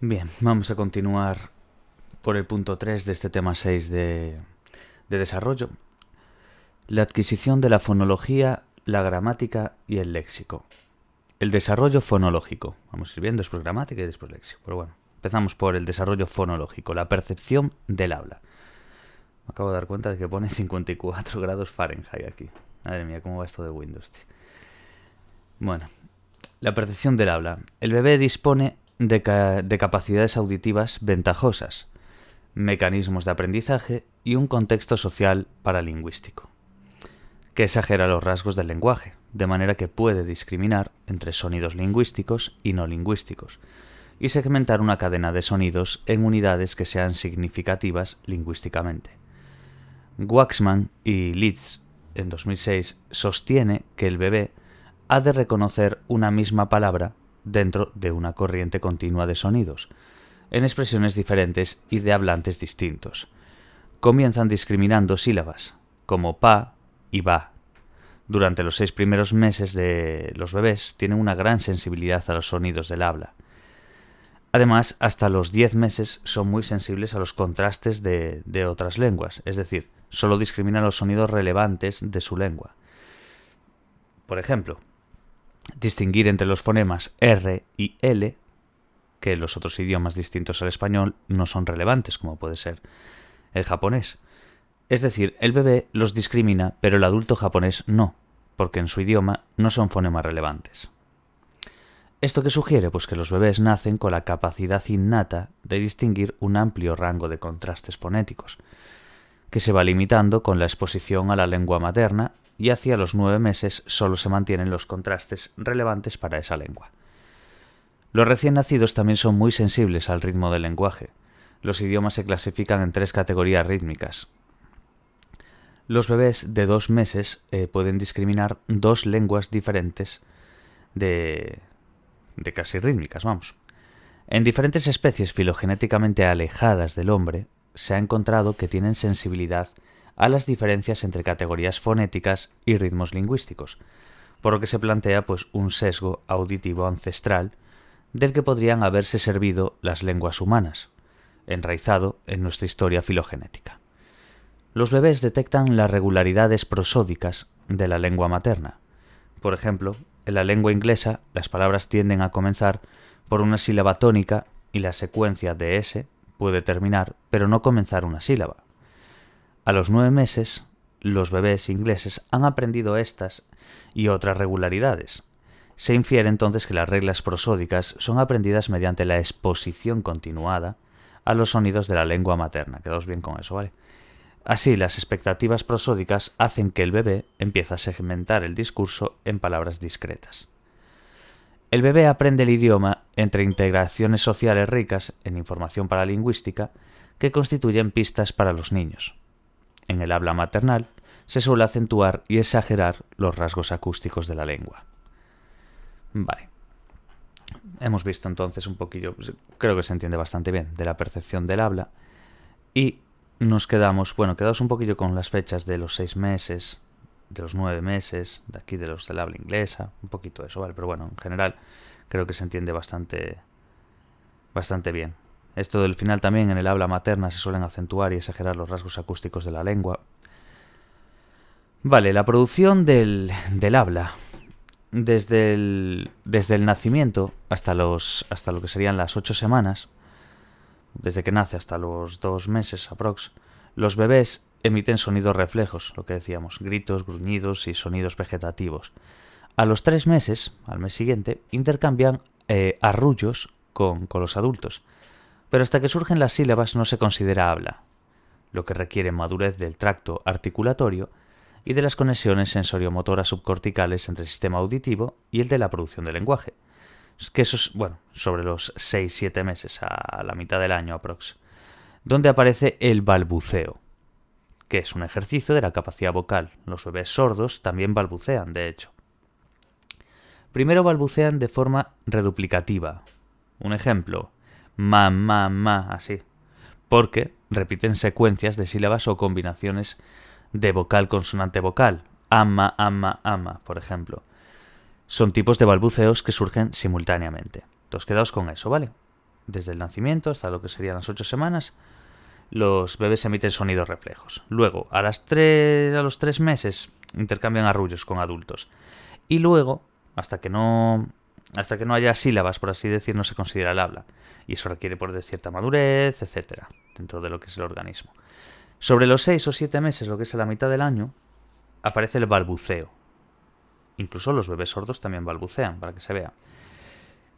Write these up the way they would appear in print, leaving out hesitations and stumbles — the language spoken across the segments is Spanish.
Bien, vamos a continuar por el punto 3 de este tema 6 de desarrollo. La adquisición de la fonología, la gramática y el léxico. El desarrollo fonológico. Vamos a ir viendo después gramática y después léxico. Pero bueno, empezamos por el desarrollo fonológico, la percepción del habla. Me acabo de dar cuenta de que pone 54 grados Fahrenheit aquí. Madre mía, cómo va esto de Windows, tío. Bueno, la percepción del habla. El bebé dispone de capacidades auditivas ventajosas, mecanismos de aprendizaje y un contexto social paralingüístico, que exagera los rasgos del lenguaje, de manera que puede discriminar entre sonidos lingüísticos y no lingüísticos, y segmentar una cadena de sonidos en unidades que sean significativas lingüísticamente. Waxman y Leeds, en 2006, sostiene que el bebé ha de reconocer una misma palabra dentro de una corriente continua de sonidos, en expresiones diferentes y de hablantes distintos. Comienzan discriminando sílabas, como pa y ba. Durante los 6 primeros meses de los bebés tienen una gran sensibilidad a los sonidos del habla. Además, hasta los 10 meses son muy sensibles a los contrastes de otras lenguas, es decir, solo discriminan los sonidos relevantes de su lengua. Por ejemplo, distinguir entre los fonemas R y L, que en los otros idiomas distintos al español no son relevantes, como puede ser el japonés. Es decir, el bebé los discrimina, pero el adulto japonés no, porque en su idioma no son fonemas relevantes. ¿Esto qué sugiere? Pues que los bebés nacen con la capacidad innata de distinguir un amplio rango de contrastes fonéticos, que se va limitando con la exposición a la lengua materna y hacia los 9 meses solo se mantienen los contrastes relevantes para esa lengua. Los recién nacidos también son muy sensibles al ritmo del lenguaje. Los idiomas se clasifican en 3 categorías rítmicas. Los bebés de 2 meses pueden discriminar 2 lenguas diferentes de casi rítmicas, vamos. En diferentes especies filogenéticamente alejadas del hombre, se ha encontrado que tienen sensibilidad a las diferencias entre categorías fonéticas y ritmos lingüísticos, por lo que se plantea pues un sesgo auditivo ancestral del que podrían haberse servido las lenguas humanas, enraizado en nuestra historia filogenética. Los bebés detectan las regularidades prosódicas de la lengua materna. Por ejemplo, en la lengua inglesa las palabras tienden a comenzar por una sílaba tónica y la secuencia de S puede terminar, pero no comenzar una sílaba. A los 9 meses, los bebés ingleses han aprendido estas y otras regularidades. Se infiere entonces que las reglas prosódicas son aprendidas mediante la exposición continuada a los sonidos de la lengua materna. Quedaos bien con eso, ¿vale? Así, las expectativas prosódicas hacen que el bebé empiece a segmentar el discurso en palabras discretas. El bebé aprende el idioma entre integraciones sociales ricas en información paralingüística que constituyen pistas para los niños. En el habla maternal se suele acentuar y exagerar los rasgos acústicos de la lengua. Vale. Hemos visto entonces un poquillo, creo que se entiende bastante bien, de la percepción del habla. Y nos quedamos un poquillo con las fechas de los 6 meses, de los 9 meses, de aquí de los del habla inglesa, un poquito de eso, ¿vale? Pero bueno, en general creo que se entiende bastante bien. Esto del final también, en el habla materna se suelen acentuar y exagerar los rasgos acústicos de la lengua. Vale, la producción del habla. Desde el nacimiento hasta lo que serían las 8 semanas, desde que nace hasta los 2 meses aprox, los bebés emiten sonidos reflejos, lo que decíamos, gritos, gruñidos y sonidos vegetativos. A los 3 meses, al mes siguiente, intercambian arrullos con los adultos, pero hasta que surgen las sílabas no se considera habla, lo que requiere madurez del tracto articulatorio y de las conexiones sensoriomotoras subcorticales entre el sistema auditivo y el de la producción del lenguaje. Que eso es, sobre los 6-7 meses, a la mitad del año aprox, donde aparece el balbuceo, que es un ejercicio de la capacidad vocal. Los bebés sordos también balbucean, de hecho. Primero balbucean de forma reduplicativa. Un ejemplo, ma, así, porque repiten secuencias de sílabas o combinaciones de vocal consonante vocal, ama, por ejemplo. Son tipos de balbuceos que surgen simultáneamente. Entonces quedaos con eso, ¿vale? desde el nacimiento hasta lo que serían las 8 semanas, los bebés emiten sonidos reflejos. Luego, a los 3 meses, intercambian arrullos con adultos. Y luego, hasta que no haya sílabas, por así decir, no se considera el habla. Y eso requiere de cierta madurez, etcétera, dentro de lo que es el organismo. Sobre los 6 o 7 meses, lo que es a la mitad del año, aparece el balbuceo. Incluso los bebés sordos también balbucean, para que se vea.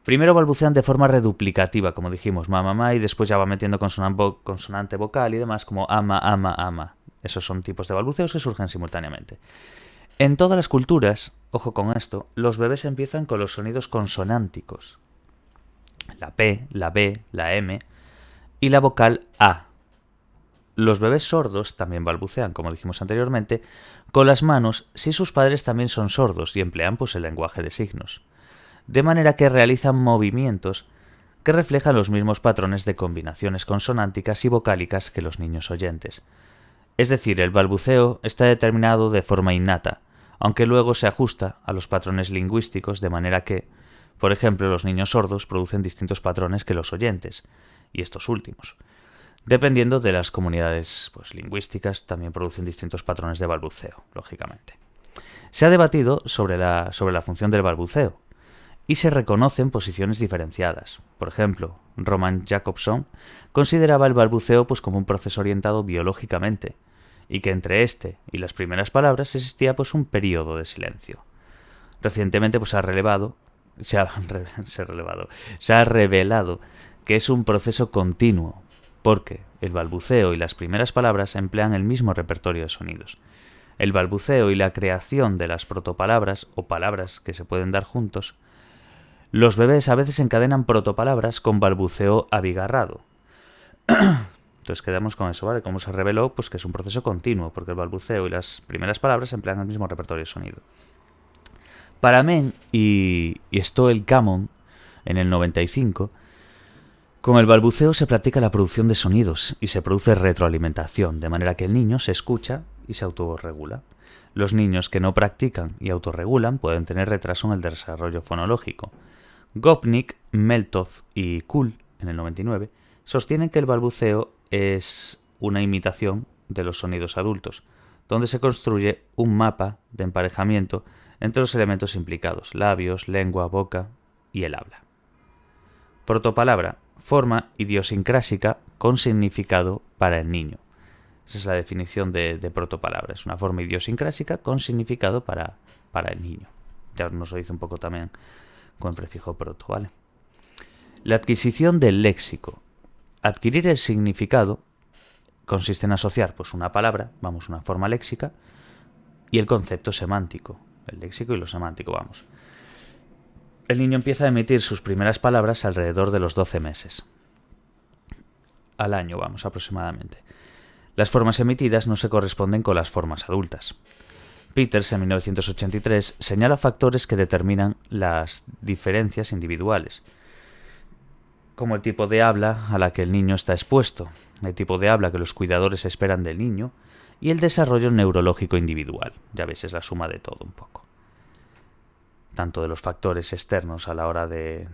Primero balbucean de forma reduplicativa, como dijimos, mamá, y después ya va metiendo consonante vocal y demás, como ama, ama, ama. Esos son tipos de balbuceos que surgen simultáneamente. En todas las culturas, ojo con esto, los bebés empiezan con los sonidos consonánticos. La P, la B, la M y la vocal A. Los bebés sordos también balbucean, como dijimos anteriormente, con las manos si sus padres también son sordos y emplean el lenguaje de signos. De manera que realizan movimientos que reflejan los mismos patrones de combinaciones consonánticas y vocálicas que los niños oyentes. Es decir, el balbuceo está determinado de forma innata, aunque luego se ajusta a los patrones lingüísticos de manera que, por ejemplo, los niños sordos producen distintos patrones que los oyentes, y estos últimos. Dependiendo de las comunidades lingüísticas, también producen distintos patrones de balbuceo, lógicamente. Se ha debatido sobre la función del balbuceo, y se reconocen posiciones diferenciadas. Por ejemplo, Roman Jakobson consideraba el balbuceo como un proceso orientado biológicamente, y que entre este y las primeras palabras existía un periodo de silencio. Recientemente se ha revelado que es un proceso continuo, porque el balbuceo y las primeras palabras emplean el mismo repertorio de sonidos. El balbuceo y la creación de las protopalabras o palabras que se pueden dar juntos. Los bebés a veces encadenan protopalabras con balbuceo abigarrado. Entonces quedamos con eso, ¿vale? Como se reveló, que es un proceso continuo, porque el balbuceo y las primeras palabras emplean el mismo repertorio de sonido. Para Men y Stoel Camon, en el 95, con el balbuceo se practica la producción de sonidos y se produce retroalimentación, de manera que el niño se escucha y se autorregula. Los niños que no practican y autorregulan pueden tener retraso en el desarrollo fonológico. Gopnik, Meltov y Kuhl, en el 99, sostienen que el balbuceo es una imitación de los sonidos adultos, donde se construye un mapa de emparejamiento entre los elementos implicados, labios, lengua, boca y el habla. Protopalabra, forma idiosincrásica con significado para el niño. Esa es la definición de protopalabra, es una forma idiosincrásica con significado para el niño. Ya nos lo dice un poco también con el prefijo proto, ¿vale? La adquisición del léxico. Adquirir el significado consiste en asociar una palabra, una forma léxica, y el concepto semántico. El léxico y lo semántico, El niño empieza a emitir sus primeras palabras alrededor de los 12 meses. Al año, aproximadamente. Las formas emitidas no se corresponden con las formas adultas. Peters, en 1983, señala factores que determinan las diferencias individuales, como el tipo de habla a la que el niño está expuesto, el tipo de habla que los cuidadores esperan del niño y el desarrollo neurológico individual. Ya ves, es la suma de todo un poco. Tanto de los factores externos a la hora de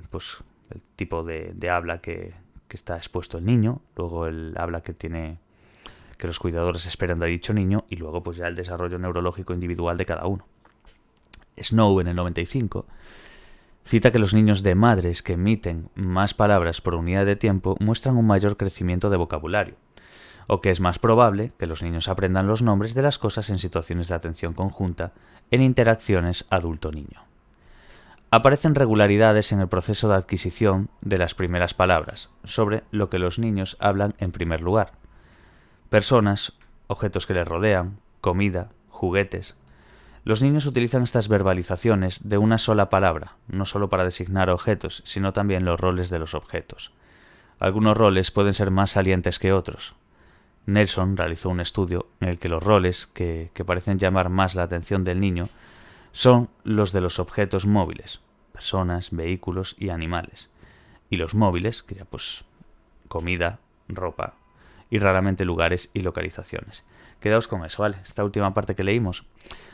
el tipo de habla que está expuesto el niño, luego el habla que los cuidadores esperan de dicho niño y luego ya el desarrollo neurológico individual de cada uno. Snow, en el 95, cita que los niños de madres que emiten más palabras por unidad de tiempo muestran un mayor crecimiento de vocabulario, o que es más probable que los niños aprendan los nombres de las cosas en situaciones de atención conjunta en interacciones adulto-niño. Aparecen regularidades en el proceso de adquisición de las primeras palabras, sobre lo que los niños hablan en primer lugar. Personas, objetos que les rodean, comida, juguetes. Los niños utilizan estas verbalizaciones de una sola palabra, no solo para designar objetos, sino también los roles de los objetos. Algunos roles pueden ser más salientes que otros. Nelson realizó un estudio en el que los roles que parecen llamar más la atención del niño son los de los objetos móviles, personas, vehículos y animales, y los móviles, que ya comida, ropa, y raramente lugares y localizaciones. Quedaos con eso, ¿vale? Esta última parte que leímos.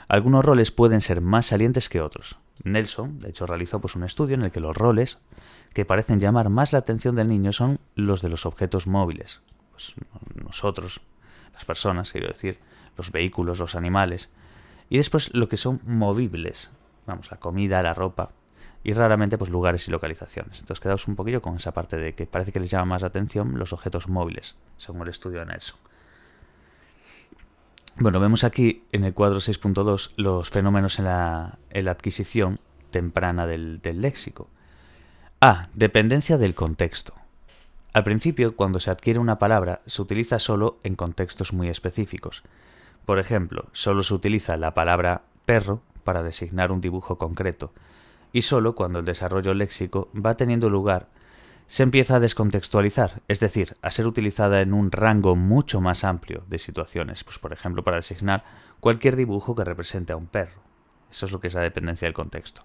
Algunos roles pueden ser más salientes que otros. Nelson, de hecho, realizó un estudio en el que los roles que parecen llamar más la atención del niño son los de los objetos móviles. Pues nosotros, las personas, quiero decir, los vehículos, los animales. Y después lo que son movibles. Vamos, la comida, la ropa. Y raramente pues lugares y localizaciones. Entonces quedaos un poquillo con esa parte de que parece que les llama más la atención los objetos móviles, según el estudio de Nelson. Bueno, vemos aquí en el cuadro 6.2 los fenómenos en la adquisición temprana del léxico. A. Dependencia del contexto. Al principio, cuando se adquiere una palabra, se utiliza solo en contextos muy específicos. Por ejemplo, solo se utiliza la palabra perro para designar un dibujo concreto, y solo cuando el desarrollo léxico va teniendo lugar se empieza a descontextualizar, es decir, a ser utilizada en un rango mucho más amplio de situaciones, pues por ejemplo para designar cualquier dibujo que represente a un perro. Eso es lo que es la dependencia del contexto.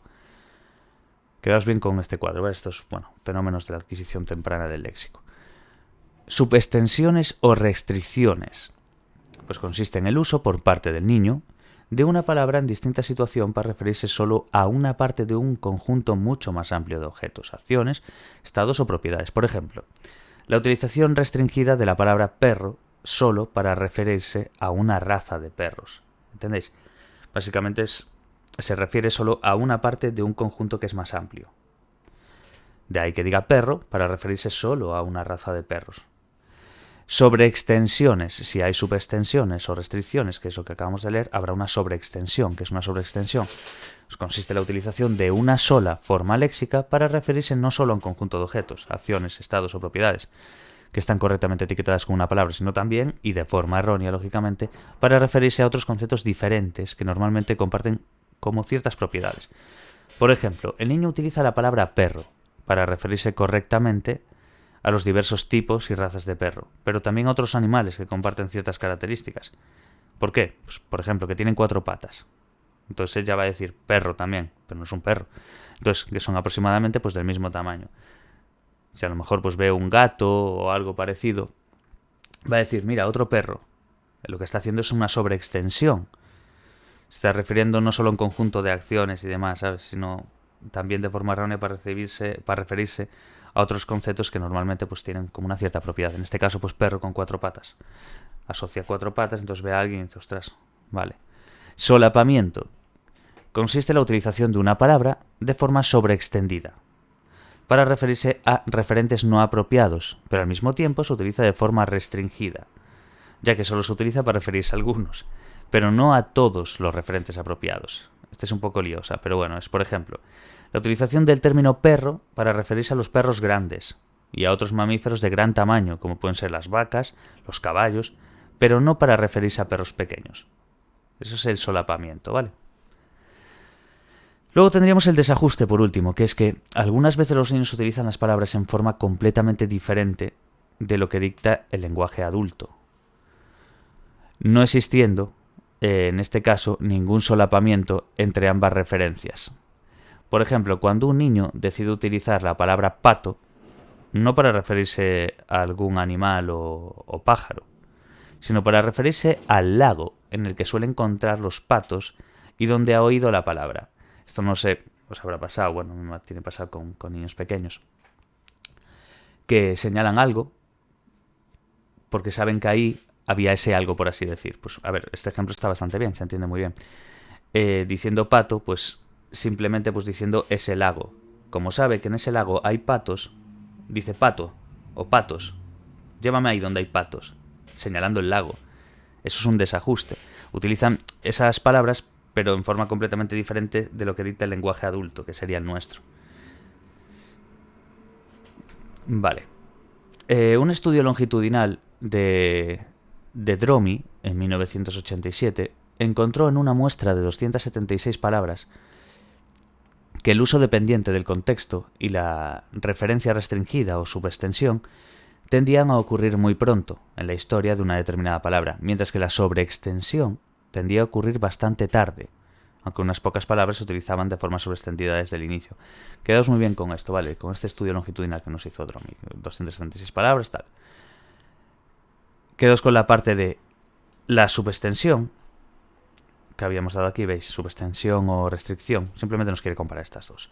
Quedaos bien con este cuadro, ¿vale? Estos fenómenos de la adquisición temprana del léxico. Subextensiones o restricciones. Pues consiste en el uso por parte del niño de una palabra en distinta situación para referirse solo a una parte de un conjunto mucho más amplio de objetos, acciones, estados o propiedades. Por ejemplo, la utilización restringida de la palabra perro solo para referirse a una raza de perros. ¿Entendéis? Básicamente se refiere solo a una parte de un conjunto que es más amplio. De ahí que diga perro para referirse solo a una raza de perros. Sobreextensiones, si hay subextensiones o restricciones, que es lo que acabamos de leer, habrá una sobreextensión. ¿Qué es una sobreextensión? Pues consiste en la utilización de una sola forma léxica para referirse no solo a un conjunto de objetos, acciones, estados o propiedades que están correctamente etiquetadas con una palabra, sino también, y de forma errónea, lógicamente, para referirse a otros conceptos diferentes que normalmente comparten como ciertas propiedades. Por ejemplo, el niño utiliza la palabra perro para referirse correctamente a los diversos tipos y razas de perro, pero también a otros animales que comparten ciertas características. ¿Por qué? Pues, por ejemplo, que tienen 4 patas. Entonces ella va a decir perro también, pero no es un perro. Entonces, que son aproximadamente pues del mismo tamaño. Si a lo mejor pues ve un gato o algo parecido, va a decir, mira, otro perro. Lo que está haciendo es una sobreextensión. Se está refiriendo no solo a un conjunto de acciones y demás, ¿sabes? Sino también de forma errónea para referirse a otros conceptos que normalmente pues tienen como una cierta propiedad. En este caso, pues perro con 4 patas. Asocia 4 patas, entonces ve a alguien y dice, ostras, vale. Solapamiento. Consiste en la utilización de una palabra de forma sobreextendida para referirse a referentes no apropiados, pero al mismo tiempo se utiliza de forma restringida, ya que solo se utiliza para referirse a algunos, pero no a todos los referentes apropiados. Este es un poco liosa, pero bueno, es por ejemplo la utilización del término perro para referirse a los perros grandes y a otros mamíferos de gran tamaño, como pueden ser las vacas, los caballos, pero no para referirse a perros pequeños. Eso es el solapamiento, ¿vale? Luego tendríamos el desajuste, por último, que es que algunas veces los niños utilizan las palabras en forma completamente diferente de lo que dicta el lenguaje adulto, no existiendo, en este caso, ningún solapamiento entre ambas referencias. Por ejemplo, cuando un niño decide utilizar la palabra pato, no para referirse a algún animal o pájaro, sino para referirse al lago en el que suelen encontrar los patos y donde ha oído la palabra. Esto no sé, os habrá pasado, bueno, me tiene pasado con niños pequeños, que señalan algo porque saben que ahí había ese algo, por así decir. Pues a ver, este ejemplo está bastante bien, se entiende muy bien. Diciendo pato, pues simplemente pues diciendo ese lago. Como sabe que en ese lago hay patos, dice pato o patos. Llévame ahí donde hay patos, señalando el lago. Eso es un desajuste. Utilizan esas palabras, pero en forma completamente diferente de lo que dicta el lenguaje adulto, que sería el nuestro. Vale. Un estudio longitudinal de Dromi, en 1987, encontró en una muestra de 276 palabras que el uso dependiente del contexto y la referencia restringida o subextensión tendían a ocurrir muy pronto en la historia de una determinada palabra, mientras que la sobreextensión tendía a ocurrir bastante tarde, aunque unas pocas palabras se utilizaban de forma sobreextendida desde el inicio. Quedaos muy bien con esto, ¿vale? Con este estudio longitudinal que nos hizo Dromi, 276 palabras, tal. Quedaos con la parte de la subextensión que habíamos dado aquí, ¿veis? Subextensión o restricción. Simplemente nos quiere comparar estas dos.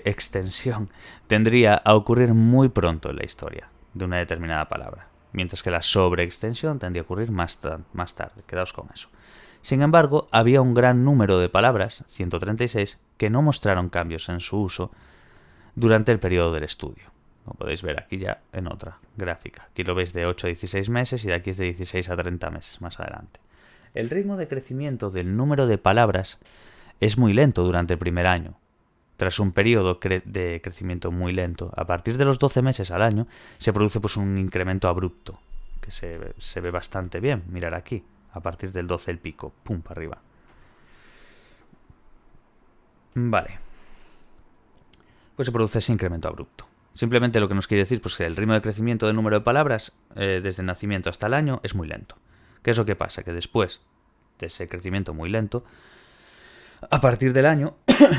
Extensión tendría a ocurrir muy pronto en la historia de una determinada palabra, mientras que la sobreextensión tendría a ocurrir más tarde. Quedaos con eso. Sin embargo, había un gran número de palabras, 136, que no mostraron cambios en su uso durante el periodo del estudio. Lo podéis ver aquí ya en otra gráfica. Aquí lo veis de 8 a 16 meses y de aquí es de 16 a 30 meses más adelante. El ritmo de crecimiento del número de palabras es muy lento durante el primer año. Tras un periodo de crecimiento muy lento, a partir de los 12 meses al año, se produce pues un incremento abrupto, que se ve bastante bien. Mirar aquí, a partir del 12 el pico, pum, para arriba. Vale. Pues se produce ese incremento abrupto. Simplemente lo que nos quiere decir pues que el ritmo de crecimiento del número de palabras desde el nacimiento hasta el año es muy lento. ¿Qué es lo que pasa? Que después de ese crecimiento muy lento, a partir del año,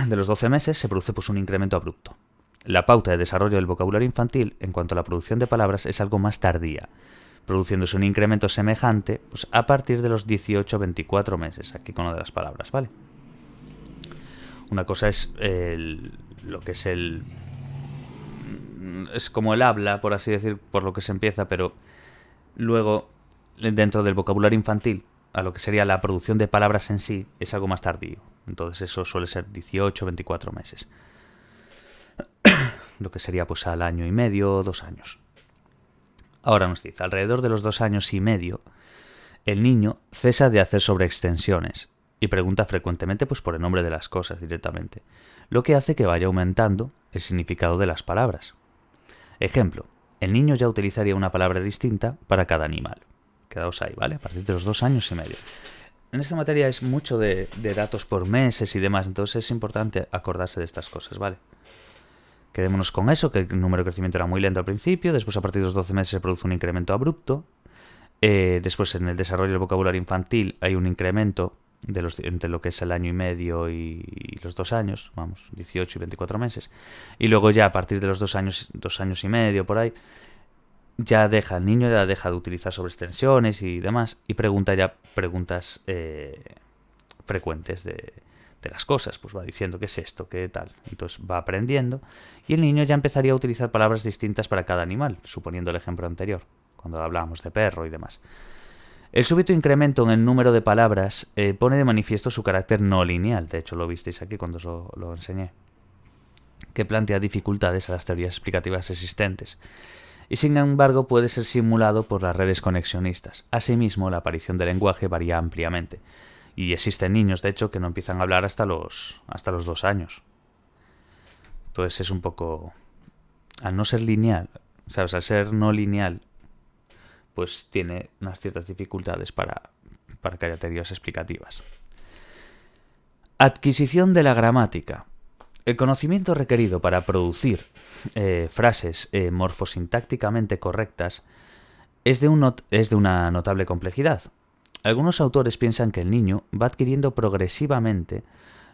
de los 12 meses, se produce pues un incremento abrupto. La pauta de desarrollo del vocabulario infantil en cuanto a la producción de palabras es algo más tardía, produciéndose un incremento semejante pues, a partir de los 18-24 meses, aquí con lo de las palabras, ¿vale? Una cosa es lo que es es como el habla, por así decir, por lo que se empieza, pero luego, dentro del vocabulario infantil, a lo que sería la producción de palabras en sí, es algo más tardío. Entonces eso suele ser 18-24 meses. Lo que sería pues al año y medio, 2 años. Ahora nos dice, alrededor de los 2 años y medio, el niño cesa de hacer sobreextensiones y pregunta frecuentemente pues por el nombre de las cosas directamente, lo que hace que vaya aumentando el significado de las palabras. Ejemplo, el niño ya utilizaría una palabra distinta para cada animal. Quedaos ahí, ¿vale? A partir de los 2 años y medio. En esta materia es mucho de datos por meses y demás, entonces es importante acordarse de estas cosas, ¿vale? Quedémonos con eso, que el número de crecimiento era muy lento al principio, después a partir de los 12 meses se produce un incremento abrupto, después en el desarrollo del vocabulario infantil hay un incremento entre lo que es el año y medio y los 2 años, vamos, 18 y 24 meses, y luego ya a partir de los 2 años y medio por ahí, el niño ya deja de utilizar sobreextensiones y demás, y pregunta ya preguntas frecuentes de las cosas, pues va diciendo qué es esto, qué tal, entonces va aprendiendo, y el niño ya empezaría a utilizar palabras distintas para cada animal, suponiendo el ejemplo anterior, cuando hablábamos de perro y demás. El súbito incremento en el número de palabras pone de manifiesto su carácter no lineal, de hecho lo visteis aquí cuando os lo enseñé, que plantea dificultades a las teorías explicativas existentes, y sin embargo puede ser simulado por las redes conexionistas. Asimismo, la aparición del lenguaje varía ampliamente, y existen niños, de hecho, que no empiezan a hablar hasta los 2 años. Entonces es un poco... Al no ser lineal, ¿sabes? Al ser no lineal, pues tiene unas ciertas dificultades para que haya teorías explicativas. Adquisición de la gramática. El conocimiento requerido para producir frases morfosintácticamente correctas es de una notable complejidad. Algunos autores piensan que el niño va adquiriendo progresivamente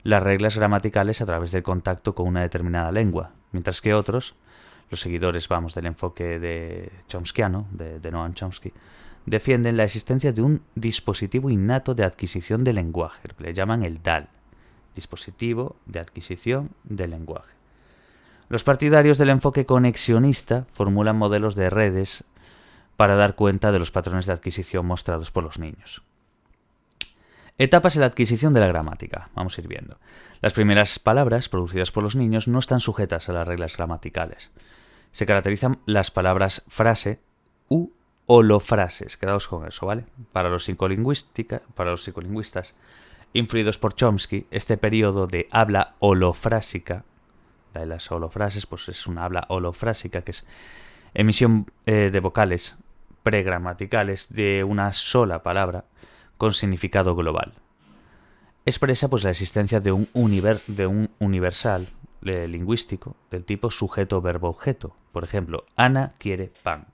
las reglas gramaticales a través del contacto con una determinada lengua, mientras que otros, los seguidores del enfoque de chomskiano, de Noam Chomsky, defienden la existencia de un dispositivo innato de adquisición del lenguaje, lo que le llaman el DAL, dispositivo de adquisición del lenguaje. Los partidarios del enfoque conexionista formulan modelos de redes para dar cuenta de los patrones de adquisición mostrados por los niños. Etapas en la adquisición de la gramática. Vamos a ir viendo. Las primeras palabras producidas por los niños no están sujetas a las reglas gramaticales. Se caracterizan las palabras frase u holofrases. Quedaos con eso, ¿vale? Para los psicolingüistas influidos por Chomsky, este periodo de habla holofrásica, de las holofrases, pues es una habla holofrásica, que es emisión de vocales pregramaticales de una sola palabra con significado global. Expresa pues la existencia de un universal lingüístico del tipo sujeto-verbo-objeto. Por ejemplo, Ana quiere pan.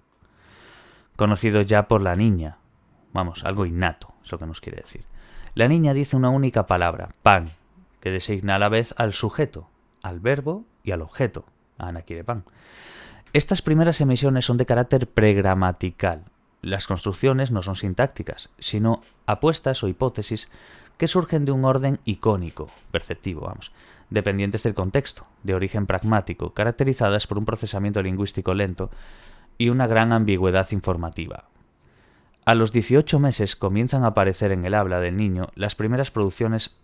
Conocido ya por la niña. Vamos, algo innato, es lo que nos quiere decir. La niña dice una única palabra, pan, que designa a la vez al sujeto, al verbo y al objeto. Ana quiere pan. Estas primeras emisiones son de carácter pregramatical Las construcciones no son sintácticas, sino apuestas o hipótesis que surgen de un orden icónico, perceptivo, dependientes del contexto, de origen pragmático, caracterizadas por un procesamiento lingüístico lento y una gran ambigüedad informativa. A los 18 meses comienzan a aparecer en el habla del niño las primeras producciones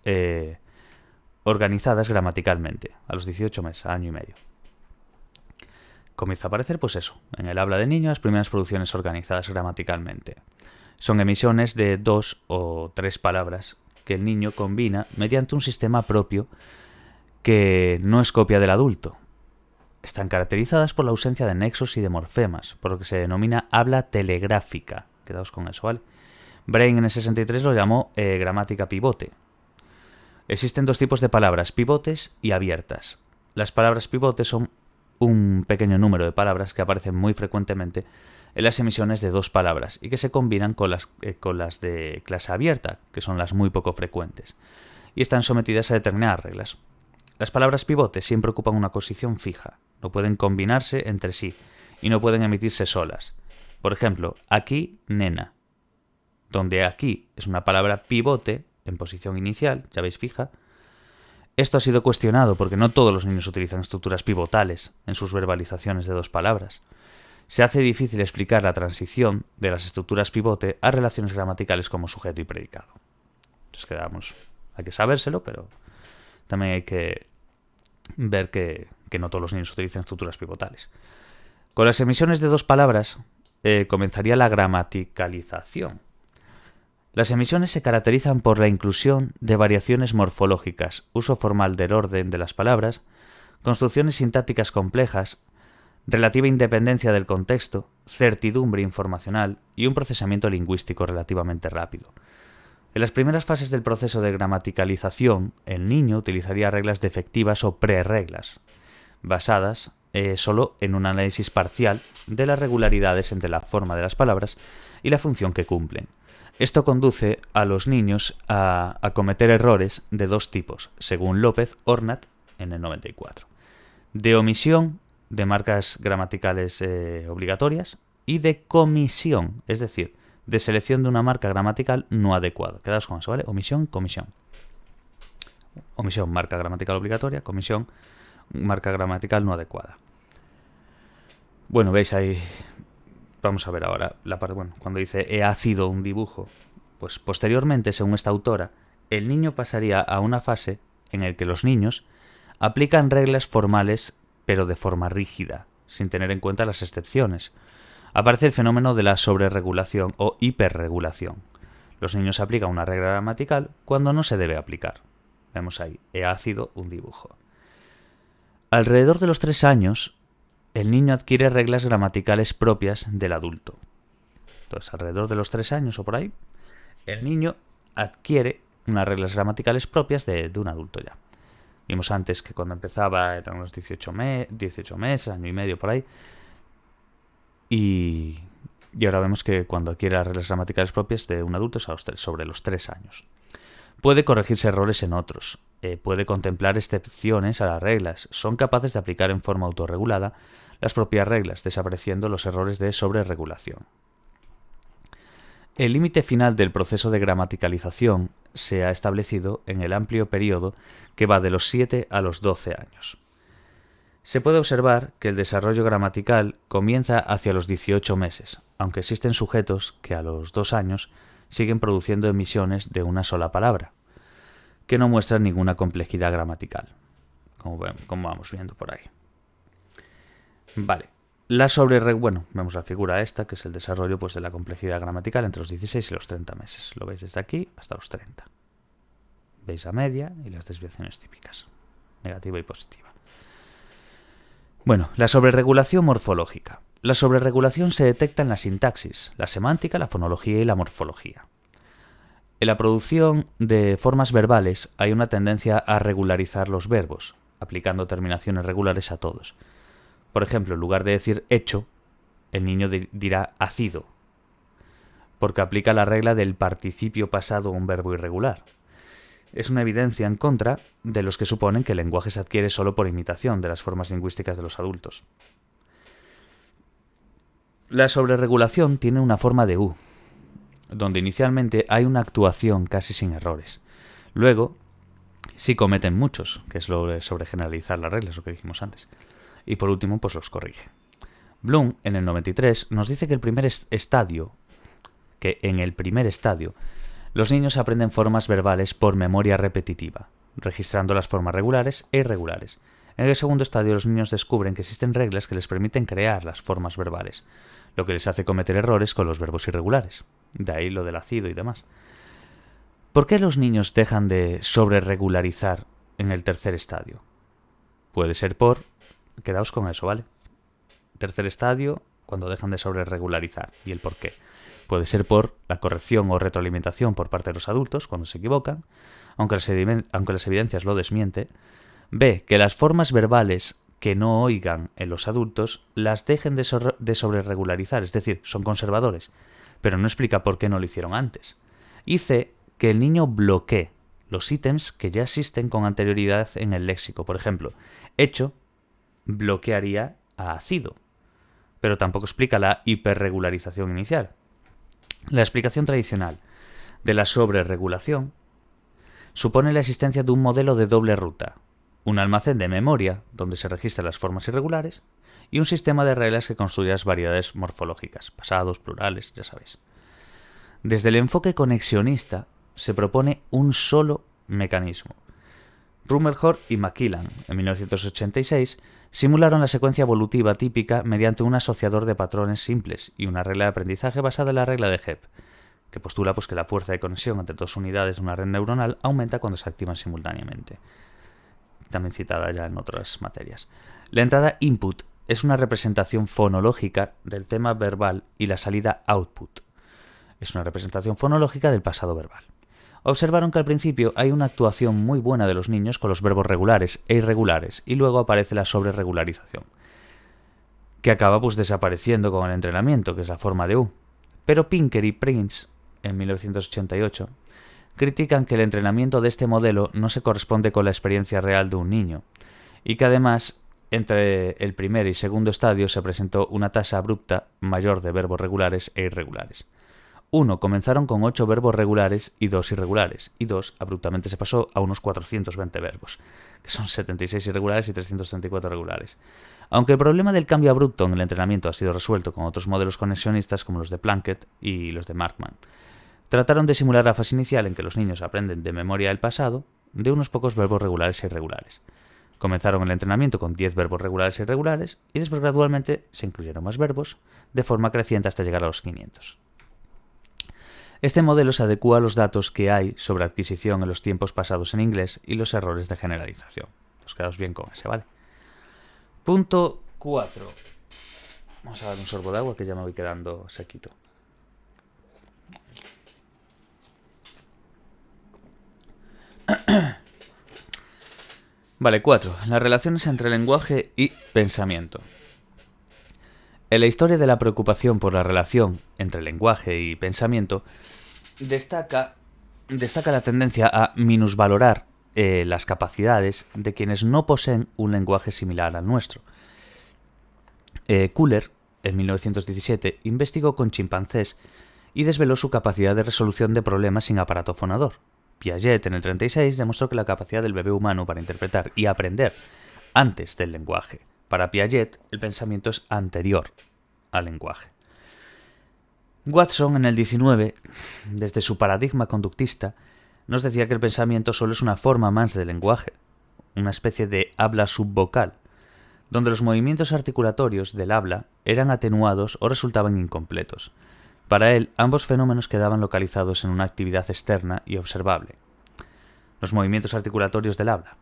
organizadas gramaticalmente. A los 18 meses, año y medio. Comienza a aparecer, pues eso, en el habla del niño las primeras producciones organizadas gramaticalmente. Son emisiones de 2 o 3 palabras que el niño combina mediante un sistema propio que no es copia del adulto. Están caracterizadas por la ausencia de nexos y de morfemas, por lo que se denomina habla telegráfica. Quedaos con eso, ¿vale? Brain en el 63 lo llamó gramática pivote. Existen dos tipos de palabras, pivotes y abiertas. Las palabras pivotes son un pequeño número de palabras que aparecen muy frecuentemente en las emisiones de 2 palabras y que se combinan con las de clase abierta, que son las muy poco frecuentes, y están sometidas a determinadas reglas. Las palabras pivotes siempre ocupan una posición fija, no pueden combinarse entre sí y no pueden emitirse solas. Por ejemplo, aquí, nena, donde aquí es una palabra pivote en posición inicial, ya veis, fija. Esto ha sido cuestionado porque no todos los niños utilizan estructuras pivotales en sus verbalizaciones de 2 palabras. Se hace difícil explicar la transición de las estructuras pivote a relaciones gramaticales como sujeto y predicado. Entonces hay que sabérselo, pero también hay que ver que no todos los niños utilizan estructuras pivotales. Con las emisiones de 2 palabras comenzaría la gramaticalización. Las emisiones se caracterizan por la inclusión de variaciones morfológicas, uso formal del orden de las palabras, construcciones sintácticas complejas, relativa independencia del contexto, certidumbre informacional y un procesamiento lingüístico relativamente rápido. En las primeras fases del proceso de gramaticalización, el niño utilizaría reglas defectivas o prereglas, basadas solo en un análisis parcial de las regularidades entre la forma de las palabras y la función que cumplen. Esto conduce a los niños a cometer errores de 2 tipos, según López Ornat en el 94. De omisión de marcas gramaticales obligatorias y de comisión, es decir, de selección de una marca gramatical no adecuada. Quedaos con eso, ¿vale? Omisión, comisión. Omisión, marca gramatical obligatoria, comisión, marca gramatical no adecuada. Bueno, veis ahí. Vamos a ver ahora la parte, cuando dice he ácido un dibujo, pues posteriormente, según esta autora, el niño pasaría a una fase en la que los niños aplican reglas formales pero de forma rígida, sin tener en cuenta las excepciones. Aparece el fenómeno de la sobreregulación o hiperregulación. Los niños aplican una regla gramatical cuando no se debe aplicar. Vemos ahí, he ácido un dibujo. Alrededor de los 3 años, el niño adquiere reglas gramaticales propias del adulto. Entonces, alrededor de los 3 años o por ahí, el niño adquiere unas reglas gramaticales propias de un adulto ya. Vimos antes que cuando empezaba eran unos 18 meses, año y medio por ahí. Y ahora vemos que cuando adquiere las reglas gramaticales propias de un adulto es sobre los 3 años. Puede corregirse errores en otros. Puede contemplar excepciones a las reglas. Son capaces de aplicar en forma autorregulada las propias reglas, desapareciendo los errores de sobreregulación. El límite final del proceso de gramaticalización se ha establecido en el amplio periodo que va de los 7 a los 12 años. Se puede observar que el desarrollo gramatical comienza hacia los 18 meses, aunque existen sujetos que a los 2 años siguen produciendo emisiones de una sola palabra, que no muestran ninguna complejidad gramatical, como vamos viendo por ahí. Vale, vemos la figura esta, que es el desarrollo de la complejidad gramatical entre los 16 y los 30 meses. Lo veis desde aquí hasta los 30. Veis la media y las desviaciones típicas, negativa y positiva. Bueno, la sobreregulación morfológica. La sobreregulación se detecta en la sintaxis, la semántica, la fonología y la morfología. En la producción de formas verbales hay una tendencia a regularizar los verbos, aplicando terminaciones regulares a todos. Por ejemplo, en lugar de decir hecho, el niño dirá hacido, porque aplica la regla del participio pasado a un verbo irregular. Es una evidencia en contra de los que suponen que el lenguaje se adquiere solo por imitación de las formas lingüísticas de los adultos. La sobreregulación tiene una forma de U, donde inicialmente hay una actuación casi sin errores. Luego, sí cometen muchos, que es lo de sobregeneralizar las reglas, lo que dijimos antes. Y por último, pues los corrige. Bloom, en el 93, nos dice que en el primer estadio, los niños aprenden formas verbales por memoria repetitiva, registrando las formas regulares e irregulares. En el segundo estadio, los niños descubren que existen reglas que les permiten crear las formas verbales, lo que les hace cometer errores con los verbos irregulares. De ahí lo del ácido y demás. ¿Por qué los niños dejan de sobreregularizar en el tercer estadio? Puede ser por... Quedaos con eso, ¿vale? Tercer estadio, cuando dejan de sobreregularizar. ¿Y el por qué? Puede ser por la corrección o retroalimentación por parte de los adultos, cuando se equivocan, aunque las evidencias lo desmienten. B, que las formas verbales que no oigan en los adultos las dejen de sobreregularizar, es decir, son conservadores, pero no explica por qué no lo hicieron antes. Y C, que el niño bloquee los ítems que ya existen con anterioridad en el léxico. Por ejemplo, hecho bloquearía a ácido, pero tampoco explica la hiperregularización inicial. La explicación tradicional de la sobreregulación supone la existencia de un modelo de doble ruta, un almacén de memoria donde se registran las formas irregulares y un sistema de reglas que construye las variedades morfológicas, pasados, plurales, ya sabéis. Desde el enfoque conexionista se propone un solo mecanismo. Rumelhor y McKillan, en 1986, simularon la secuencia evolutiva típica mediante un asociador de patrones simples y una regla de aprendizaje basada en la regla de Hebb, que postula que la fuerza de conexión entre dos unidades de una red neuronal aumenta cuando se activan simultáneamente, también citada ya en otras materias. La entrada input es una representación fonológica del tema verbal y la salida output es una representación fonológica del pasado verbal. Observaron que al principio hay una actuación muy buena de los niños con los verbos regulares e irregulares y luego aparece la sobreregularización, que acaba desapareciendo con el entrenamiento, que es la forma de U. Pero Pinker y Prince, en 1988, critican que el entrenamiento de este modelo no se corresponde con la experiencia real de un niño y que además entre el primer y segundo estadio se presentó una tasa abrupta mayor de verbos regulares e irregulares. 1 comenzaron con 8 verbos regulares y 2 irregulares, y 2 abruptamente se pasó a unos 420 verbos, que son 76 irregulares y 334 regulares. Aunque el problema del cambio abrupto en el entrenamiento ha sido resuelto con otros modelos conexionistas como los de Plunkett y los de Markman, trataron de simular la fase inicial en que los niños aprenden de memoria el pasado de unos pocos verbos regulares e irregulares. Comenzaron el entrenamiento con 10 verbos regulares e irregulares y después gradualmente se incluyeron más verbos de forma creciente hasta llegar a los 500. Este modelo se adecúa a los datos que hay sobre adquisición en los tiempos pasados en inglés y los errores de generalización. Os quedaos bien con ese, ¿vale? Punto 4. Vamos a dar un sorbo de agua que ya me voy quedando sequito. Vale, 4. Las relaciones entre lenguaje y pensamiento. En la historia de la preocupación por la relación entre lenguaje y pensamiento, destaca la tendencia a minusvalorar las capacidades de quienes no poseen un lenguaje similar al nuestro. Kuller, en 1917, investigó con chimpancés y desveló su capacidad de resolución de problemas sin aparato fonador. Piaget, en el 36, demostró que la capacidad del bebé humano para interpretar y aprender antes del lenguaje. Para Piaget, el pensamiento es anterior al lenguaje. Watson, en el 19, desde su paradigma conductista, nos decía que el pensamiento solo es una forma más de lenguaje, una especie de habla subvocal, donde los movimientos articulatorios del habla eran atenuados o resultaban incompletos. Para él, ambos fenómenos quedaban localizados en una actividad externa y observable, los movimientos articulatorios del habla.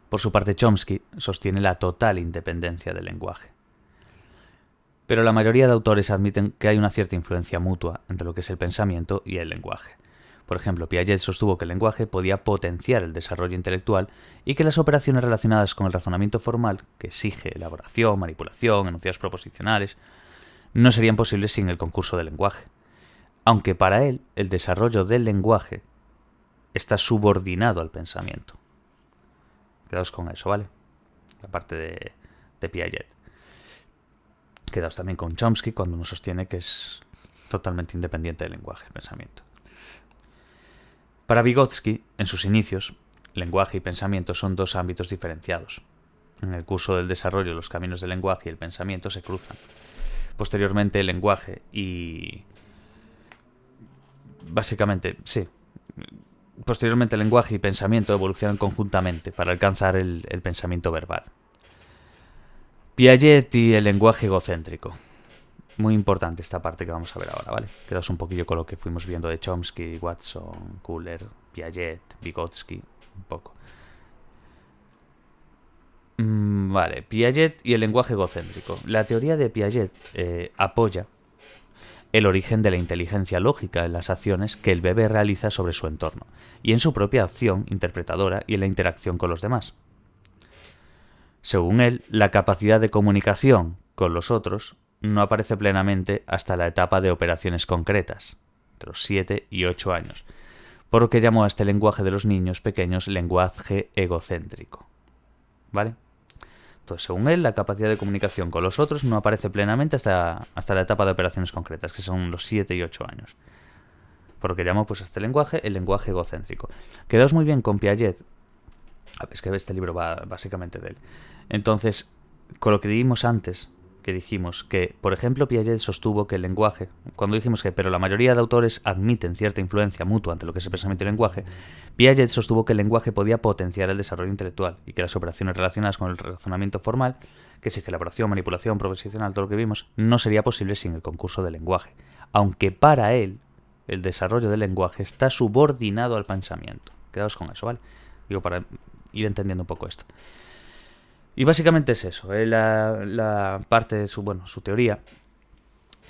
Por su parte, Chomsky sostiene la total independencia del lenguaje. Pero la mayoría de autores admiten que hay una cierta influencia mutua entre lo que es el pensamiento y el lenguaje. Por ejemplo, Piaget sostuvo que el lenguaje podía potenciar el desarrollo intelectual y que las operaciones relacionadas con el razonamiento formal, que exige elaboración, manipulación, enunciados proposicionales, no serían posibles sin el concurso del lenguaje. Aunque para él el desarrollo del lenguaje está subordinado al pensamiento. Quedaos con eso, ¿vale? La parte de Piaget. Quedaos también con Chomsky cuando nos sostiene que es totalmente independiente del lenguaje, el pensamiento. Para Vygotsky, en sus inicios, lenguaje y pensamiento son dos ámbitos diferenciados. En el curso del desarrollo, los caminos del lenguaje y el pensamiento se cruzan. Posteriormente, el lenguaje y... Básicamente, sí. Posteriormente, el lenguaje y pensamiento evolucionan conjuntamente para alcanzar el pensamiento verbal. Piaget y el lenguaje egocéntrico. Muy importante esta parte que vamos a ver ahora, ¿vale? Quedaos un poquillo con lo que fuimos viendo de Chomsky, Watson, Kuller, Piaget, Vygotsky, un poco. Vale, Piaget y el lenguaje egocéntrico. La teoría de Piaget apoya el origen de la inteligencia lógica en las acciones que el bebé realiza sobre su entorno, y en su propia acción interpretadora y en la interacción con los demás. Según él, la capacidad de comunicación con los otros no aparece plenamente hasta la etapa de operaciones concretas, de los 7 y 8 años, por lo que llamó a este lenguaje de los niños pequeños lenguaje egocéntrico. ¿Vale? Entonces, según él, la capacidad de comunicación con los otros no aparece plenamente hasta la etapa de operaciones concretas, que son los 7 y 8 años. Por lo que llamó pues, a este lenguaje el lenguaje egocéntrico. Quedaos muy bien con Piaget. Es que este libro va básicamente de él. Entonces, con lo que dijimos antes, que dijimos que, por ejemplo, Piaget sostuvo que el lenguaje, cuando dijimos que, pero la mayoría de autores admiten cierta influencia mutua ante lo que es el pensamiento y el lenguaje, Piaget sostuvo que el lenguaje podía potenciar el desarrollo intelectual y que las operaciones relacionadas con el razonamiento formal, que exige elaboración, manipulación, proposicional, todo lo que vimos, no sería posible sin el concurso del lenguaje, aunque para él el desarrollo del lenguaje está subordinado al pensamiento. Quedaos con eso, ¿vale? Digo, para ir entendiendo un poco esto. Y básicamente es eso. La parte de su teoría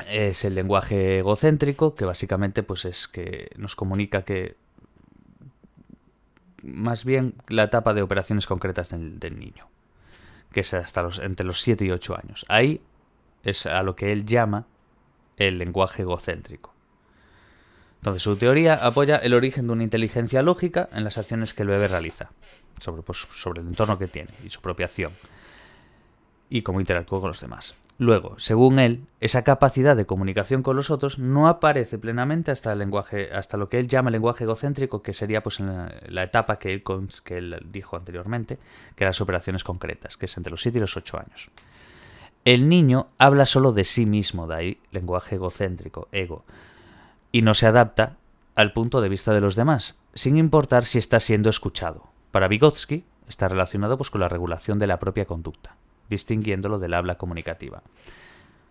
es el lenguaje egocéntrico, que básicamente pues es que nos comunica que más bien la etapa de operaciones concretas del niño, que es hasta entre los 7 y 8 años. Ahí es a lo que él llama el lenguaje egocéntrico. Entonces, su teoría apoya el origen de una inteligencia lógica en las acciones que el bebé realiza, sobre el entorno que tiene y su propia acción, y cómo interactúa con los demás. Luego, según él, esa capacidad de comunicación con los otros no aparece plenamente hasta lo que él llama el lenguaje egocéntrico, que sería pues en la etapa que él dijo anteriormente, que eran las operaciones concretas, que es entre los 7 y los 8 años. El niño habla solo de sí mismo, de ahí lenguaje egocéntrico, ego, y no se adapta al punto de vista de los demás, sin importar si está siendo escuchado. Para Vygotsky está relacionado pues, con la regulación de la propia conducta, distinguiéndolo del habla comunicativa.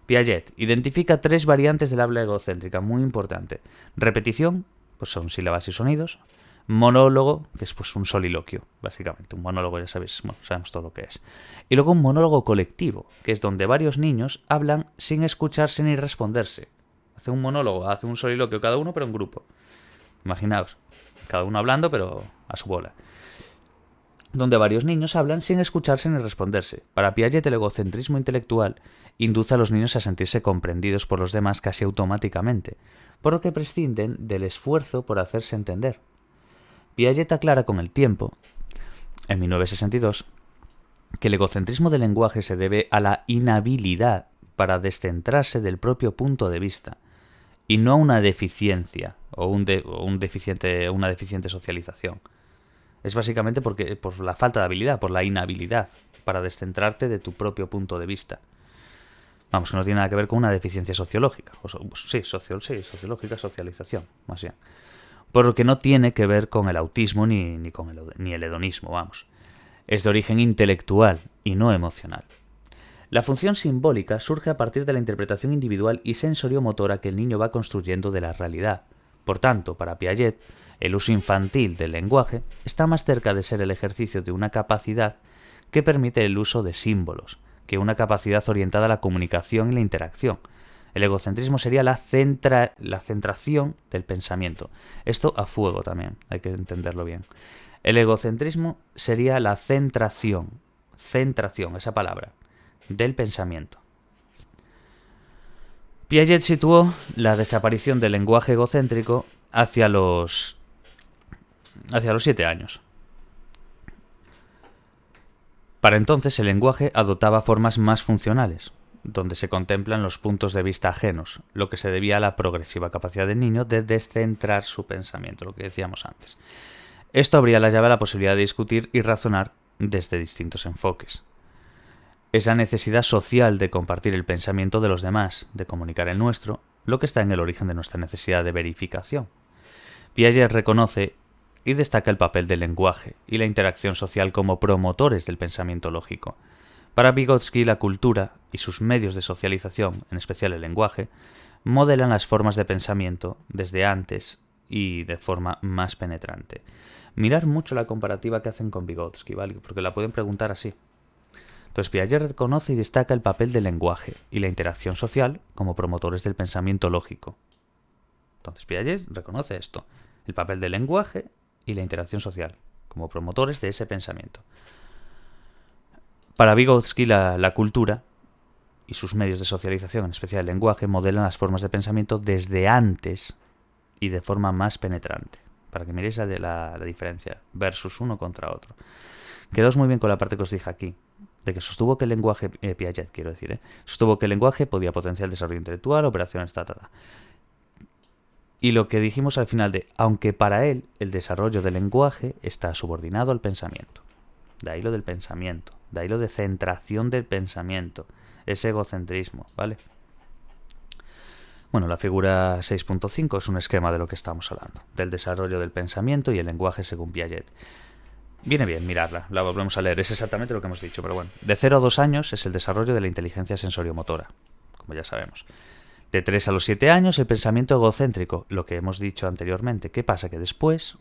Piaget identifica 3 variantes del habla egocéntrica, muy importante. Repetición, pues son sílabas y sonidos. Monólogo, que es pues un soliloquio, básicamente. Un monólogo, ya sabéis, sabemos todo lo que es. Y luego un monólogo colectivo, que es donde varios niños hablan sin escucharse ni responderse. Hace un monólogo, hace un soliloquio cada uno, pero en grupo. Imaginaos, cada uno hablando, pero a su bola. Donde varios niños hablan sin escucharse ni responderse. Para Piaget, el egocentrismo intelectual induce a los niños a sentirse comprendidos por los demás casi automáticamente, por lo que prescinden del esfuerzo por hacerse entender. Piaget aclara con el tiempo, en 1962, que el egocentrismo del lenguaje se debe a la inhabilidad para descentrarse del propio punto de vista, y no a una deficiencia o una deficiente socialización. Es básicamente por la falta de habilidad, por la inhabilidad para descentrarte de tu propio punto de vista. Vamos, que no tiene nada que ver con una deficiencia sociológica. Sociológica, socialización, más bien. Por lo que no tiene que ver con el autismo ni el hedonismo, vamos. Es de origen intelectual y no emocional. La función simbólica surge a partir de la interpretación individual y sensoriomotora que el niño va construyendo de la realidad. Por tanto, para Piaget, el uso infantil del lenguaje está más cerca de ser el ejercicio de una capacidad que permite el uso de símbolos, que una capacidad orientada a la comunicación y la interacción. El egocentrismo sería la centración del pensamiento. Esto a fuego también, hay que entenderlo bien. El egocentrismo sería la centración, esa palabra, del pensamiento. Piaget situó la desaparición del lenguaje egocéntrico hacia los 7 años. Para entonces el lenguaje adoptaba formas más funcionales, donde se contemplan los puntos de vista ajenos, lo que se debía a la progresiva capacidad del niño de descentrar su pensamiento, lo que decíamos antes. Esto abría la llave a la posibilidad de discutir y razonar desde distintos enfoques. Es la necesidad social de compartir el pensamiento de los demás, de comunicar el nuestro, lo que está en el origen de nuestra necesidad de verificación. Piaget reconoce y destaca el papel del lenguaje y la interacción social como promotores del pensamiento lógico. Para Vygotsky, la cultura y sus medios de socialización, en especial el lenguaje, modelan las formas de pensamiento desde antes y de forma más penetrante. Mirar mucho la comparativa que hacen con Vygotsky, ¿vale? Porque la pueden preguntar así. Entonces, Piaget reconoce y destaca el papel del lenguaje y la interacción social como promotores del pensamiento lógico. Entonces, Piaget reconoce esto, el papel del lenguaje y la interacción social como promotores de ese pensamiento. Para Vygotsky, la cultura y sus medios de socialización, en especial el lenguaje, modelan las formas de pensamiento desde antes y de forma más penetrante. Para que miréis la diferencia versus uno contra otro. Quedaos muy bien con la parte que os dije aquí, de que sostuvo que el lenguaje, Piaget quiero decir, sostuvo que el lenguaje podía potenciar el desarrollo intelectual, operaciones, Y lo que dijimos al final de, aunque para él el desarrollo del lenguaje está subordinado al pensamiento. De ahí lo del pensamiento, de ahí lo de centración del pensamiento, ese egocentrismo, ¿vale? Bueno, la figura 6.5 es un esquema de lo que estamos hablando, del desarrollo del pensamiento y el lenguaje según Piaget. Viene bien mirarla, la volvemos a leer, es exactamente lo que hemos dicho, pero bueno. De 0 a 2 años es el desarrollo de la inteligencia sensoriomotora, como ya sabemos. De 3 a los 7 años el pensamiento egocéntrico, lo que hemos dicho anteriormente. ¿Qué pasa? Que después,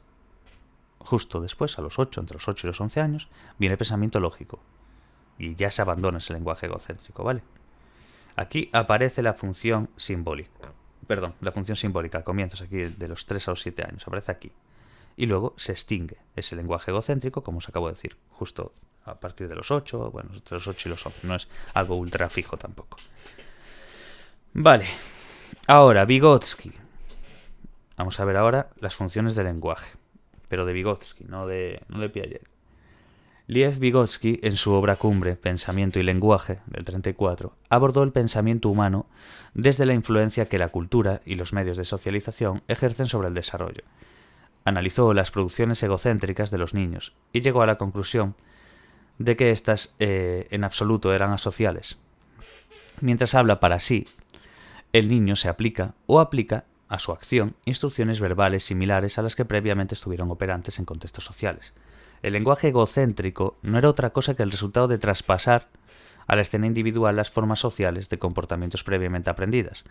justo después, a los 8, entre los 8 y los 11 años, viene el pensamiento lógico. Y ya se abandona ese lenguaje egocéntrico, ¿vale? Aquí aparece la función simbólica. Perdón, la función simbólica, comienzos aquí de los 3 a los 7 años, aparece aquí. Y luego se extingue ese lenguaje egocéntrico, como os acabo de decir, justo a partir de los 8, bueno, entre los 8 y los 11, no es algo ultra fijo tampoco. Vale, ahora Vygotsky. Vamos a ver ahora las funciones del lenguaje, pero de Vygotsky, no de Piaget. Lev Vygotsky, en su obra cumbre Pensamiento y lenguaje, del 34, abordó el pensamiento humano desde la influencia que la cultura y los medios de socialización ejercen sobre el desarrollo. Analizó las producciones egocéntricas de los niños y llegó a la conclusión de que éstas en absoluto eran asociales. Mientras habla para sí, el niño se aplica a su acción instrucciones verbales similares a las que previamente estuvieron operantes en contextos sociales. El lenguaje egocéntrico no era otra cosa que el resultado de traspasar a la escena individual las formas sociales de comportamientos previamente aprendidas,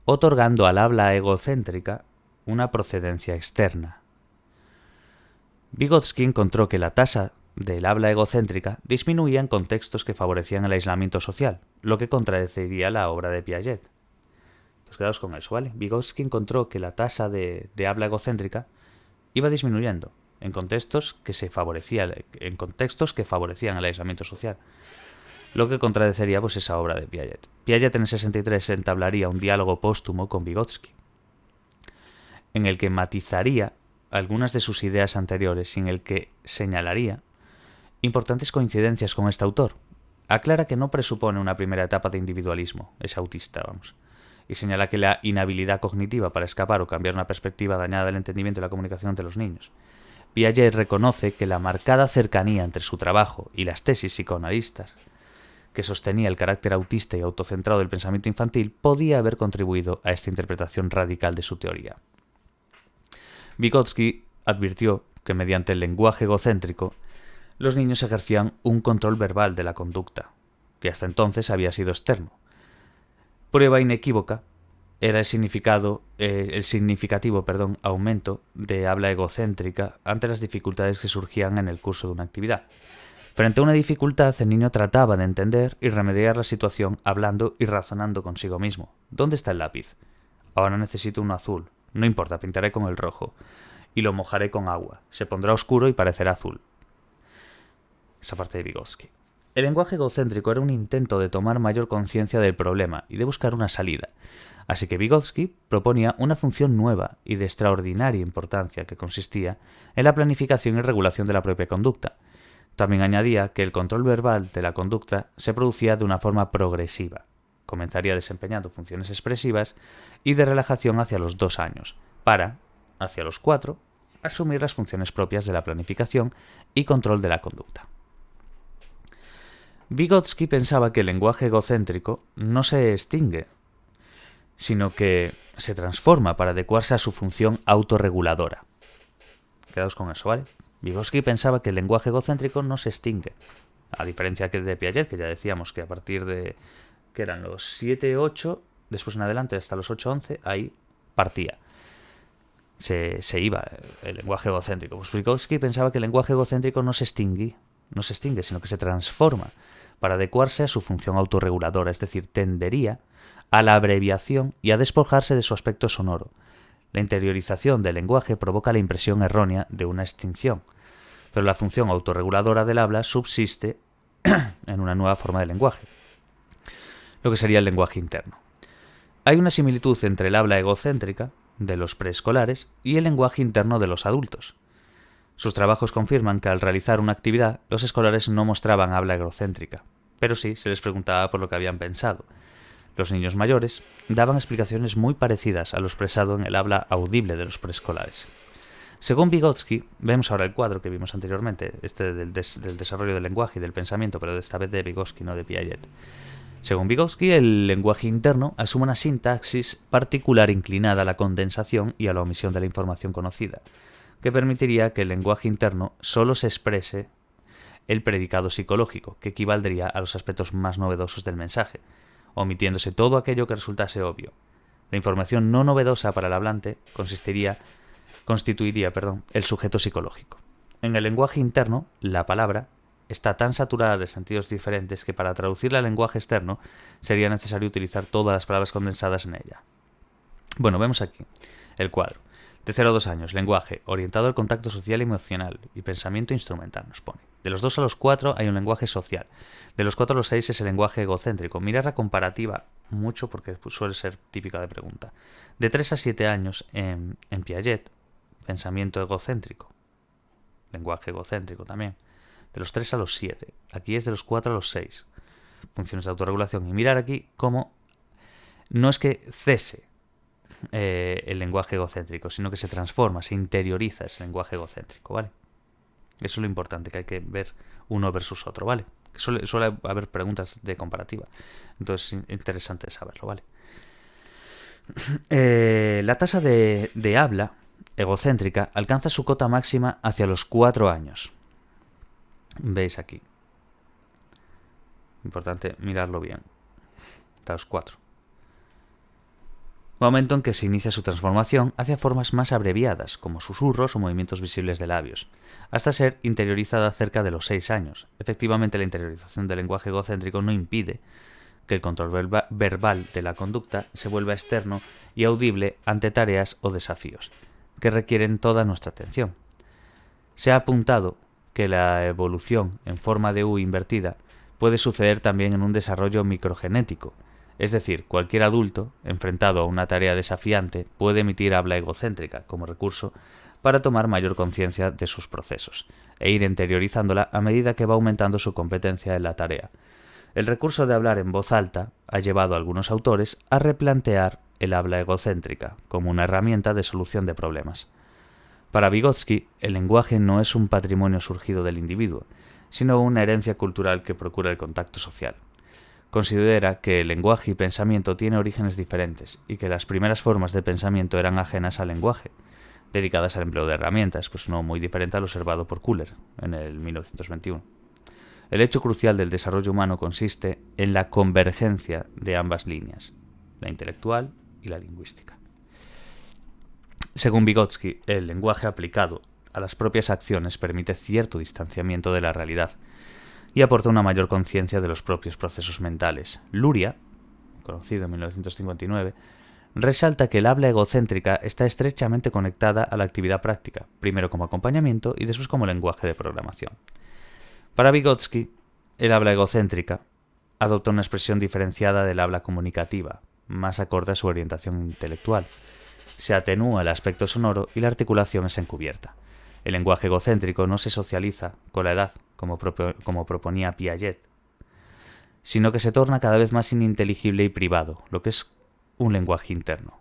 otorgando al habla egocéntrica una procedencia externa. Vygotsky encontró que la tasa del habla egocéntrica disminuía en contextos que favorecían el aislamiento social, lo que contradeciría la obra de Piaget. Entonces quedaos con eso, ¿vale? Vygotsky encontró que la tasa de habla egocéntrica iba disminuyendo en contextos que favorecían el aislamiento social, lo que contradeciría pues esa obra de Piaget. Piaget en el 63 entablaría un diálogo póstumo con Vygotsky, en el que matizaría algunas de sus ideas anteriores y en el que señalaría importantes coincidencias con este autor. Aclara que no presupone una primera etapa de individualismo, es autista, y señala que la inhabilidad cognitiva para escapar o cambiar una perspectiva dañada del entendimiento y la comunicación entre los niños. Piaget reconoce que la marcada cercanía entre su trabajo y las tesis psicoanalistas que sostenía el carácter autista y autocentrado del pensamiento infantil podía haber contribuido a esta interpretación radical de su teoría. Vygotsky advirtió que mediante el lenguaje egocéntrico los niños ejercían un control verbal de la conducta, que hasta entonces había sido externo. Prueba inequívoca era el significativo aumento de habla egocéntrica ante las dificultades que surgían en el curso de una actividad. Frente a una dificultad, el niño trataba de entender y remediar la situación hablando y razonando consigo mismo. ¿Dónde está el lápiz? Ahora necesito uno azul. No importa, pintaré con el rojo. Y lo mojaré con agua. Se pondrá oscuro y parecerá azul. Esa parte de Vygotsky. El lenguaje egocéntrico era un intento de tomar mayor conciencia del problema y de buscar una salida. Así que Vygotsky proponía una función nueva y de extraordinaria importancia que consistía en la planificación y regulación de la propia conducta. También añadía que el control verbal de la conducta se producía de una forma progresiva. comenzaría desempeñando funciones expresivas, y de relajación hacia los 2 años, para, hacia los 4, asumir las funciones propias de la planificación y control de la conducta. Vygotsky pensaba que el lenguaje egocéntrico no se extingue, sino que se transforma para adecuarse a su función autorreguladora. Quedaos con eso, ¿vale? Vygotsky pensaba que el lenguaje egocéntrico no se extingue, a diferencia que de Piaget, que ya decíamos que a partir de, que eran los 7-8, después en adelante hasta los 8-11, ahí partía. Se iba el lenguaje egocéntrico. Pues Vygotsky pensaba que el lenguaje egocéntrico no se extingue, sino que se transforma para adecuarse a su función autorreguladora, es decir, tendería a la abreviación y a despojarse de su aspecto sonoro. La interiorización del lenguaje provoca la impresión errónea de una extinción, pero la función autorreguladora del habla subsiste en una nueva forma de lenguaje, lo que sería el lenguaje interno. Hay una similitud entre el habla egocéntrica de los preescolares y el lenguaje interno de los adultos. Sus trabajos confirman que al realizar una actividad, los escolares no mostraban habla egocéntrica, pero sí se les preguntaba por lo que habían pensado. Los niños mayores daban explicaciones muy parecidas a lo expresado en el habla audible de los preescolares. Según Vygotsky, vemos ahora el cuadro que vimos anteriormente, del desarrollo del lenguaje y del pensamiento, pero esta vez de Vygotsky, no de Piaget. Según Vygotsky, el lenguaje interno asume una sintaxis particular inclinada a la condensación y a la omisión de la información conocida, que permitiría que el lenguaje interno solo se exprese el predicado psicológico, que equivaldría a los aspectos más novedosos del mensaje, omitiéndose todo aquello que resultase obvio. La información no novedosa para el hablante constituiría el sujeto psicológico. En el lenguaje interno, la palabra está tan saturada de sentidos diferentes que para traducirla al lenguaje externo sería necesario utilizar todas las palabras condensadas en ella. Bueno, vemos aquí el cuadro. De 0 a 2 años, lenguaje orientado al contacto social y emocional y pensamiento instrumental, nos pone. De los 2 a los 4 hay un lenguaje social. De los 4 a los 6 es el lenguaje egocéntrico. Mirad la comparativa mucho porque suele ser típica de pregunta. De 3 a 7 años en Piaget, pensamiento egocéntrico. Lenguaje egocéntrico también. De los 3 a los 7. Aquí es de los 4 a los 6. Funciones de autorregulación. Y mirar aquí cómo no es que cese el lenguaje egocéntrico, sino que se transforma, se interioriza ese lenguaje egocéntrico, ¿vale? Eso es lo importante, que hay que ver uno versus otro, ¿vale? Suele haber preguntas de comparativa, entonces es interesante saberlo, ¿vale? La tasa de habla egocéntrica alcanza su cota máxima hacia los 4 años. Veis aquí. Importante mirarlo bien. Hasta los 4. Momento en que se inicia su transformación hacia formas más abreviadas, como susurros o movimientos visibles de labios, hasta ser interiorizada cerca de los 6 años. Efectivamente, la interiorización del lenguaje egocéntrico no impide que el control verbal de la conducta se vuelva externo y audible ante tareas o desafíos, que requieren toda nuestra atención. Se ha apuntado que la evolución en forma de U invertida puede suceder también en un desarrollo microgenético. Es decir, cualquier adulto, enfrentado a una tarea desafiante, puede emitir habla egocéntrica como recurso para tomar mayor conciencia de sus procesos e ir interiorizándola a medida que va aumentando su competencia en la tarea. El recurso de hablar en voz alta ha llevado a algunos autores a replantear el habla egocéntrica como una herramienta de solución de problemas. Para Vygotsky, el lenguaje no es un patrimonio surgido del individuo, sino una herencia cultural que procura el contacto social. Considera que el lenguaje y pensamiento tienen orígenes diferentes y que las primeras formas de pensamiento eran ajenas al lenguaje, dedicadas al empleo de herramientas, pues no muy diferente al observado por Kuller en el 1921. El hecho crucial del desarrollo humano consiste en la convergencia de ambas líneas, la intelectual y la lingüística. Según Vygotsky, el lenguaje aplicado a las propias acciones permite cierto distanciamiento de la realidad y aporta una mayor conciencia de los propios procesos mentales. Luria, conocido en 1959, resalta que el habla egocéntrica está estrechamente conectada a la actividad práctica, primero como acompañamiento y después como lenguaje de programación. Para Vygotsky, el habla egocéntrica adopta una expresión diferenciada del habla comunicativa, más acorde a su orientación intelectual. Se atenúa el aspecto sonoro y la articulación es encubierta. El lenguaje egocéntrico no se socializa con la edad, como proponía Piaget, sino que se torna cada vez más ininteligible y privado, lo que es un lenguaje interno,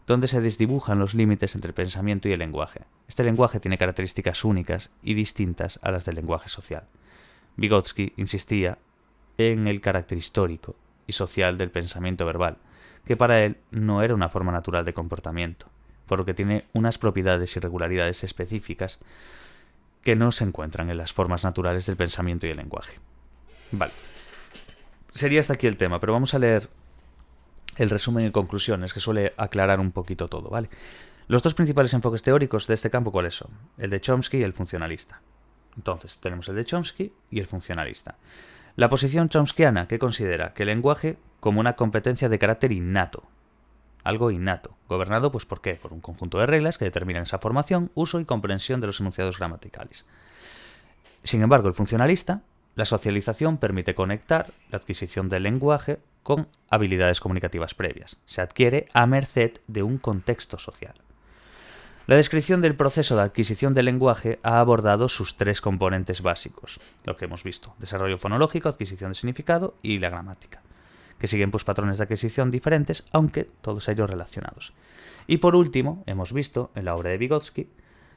donde se desdibujan los límites entre el pensamiento y el lenguaje. Este lenguaje tiene características únicas y distintas a las del lenguaje social. Vygotsky insistía en el carácter histórico y social del pensamiento verbal, que para él no era una forma natural de comportamiento, por lo que tiene unas propiedades y regularidades específicas que no se encuentran en las formas naturales del pensamiento y el lenguaje. Vale. Sería hasta aquí el tema, pero vamos a leer el resumen y conclusiones, que suele aclarar un poquito todo, ¿vale? Los dos principales enfoques teóricos de este campo, ¿cuáles son? El de Chomsky y el funcionalista. Entonces, tenemos el de Chomsky y el funcionalista. La posición chomskiana, que considera que el lenguaje como una competencia de carácter innato, algo innato, gobernado, pues ¿por qué? Por un conjunto de reglas que determinan esa formación, uso y comprensión de los enunciados gramaticales. Sin embargo, el funcionalista, la socialización permite conectar la adquisición del lenguaje con habilidades comunicativas previas. Se adquiere a merced de un contexto social. La descripción del proceso de adquisición del lenguaje ha abordado sus tres componentes básicos, lo que hemos visto: desarrollo fonológico, adquisición de significado y la gramática, que siguen pues patrones de adquisición diferentes, aunque todos ellos relacionados. Y por último, hemos visto en la obra de Vygotsky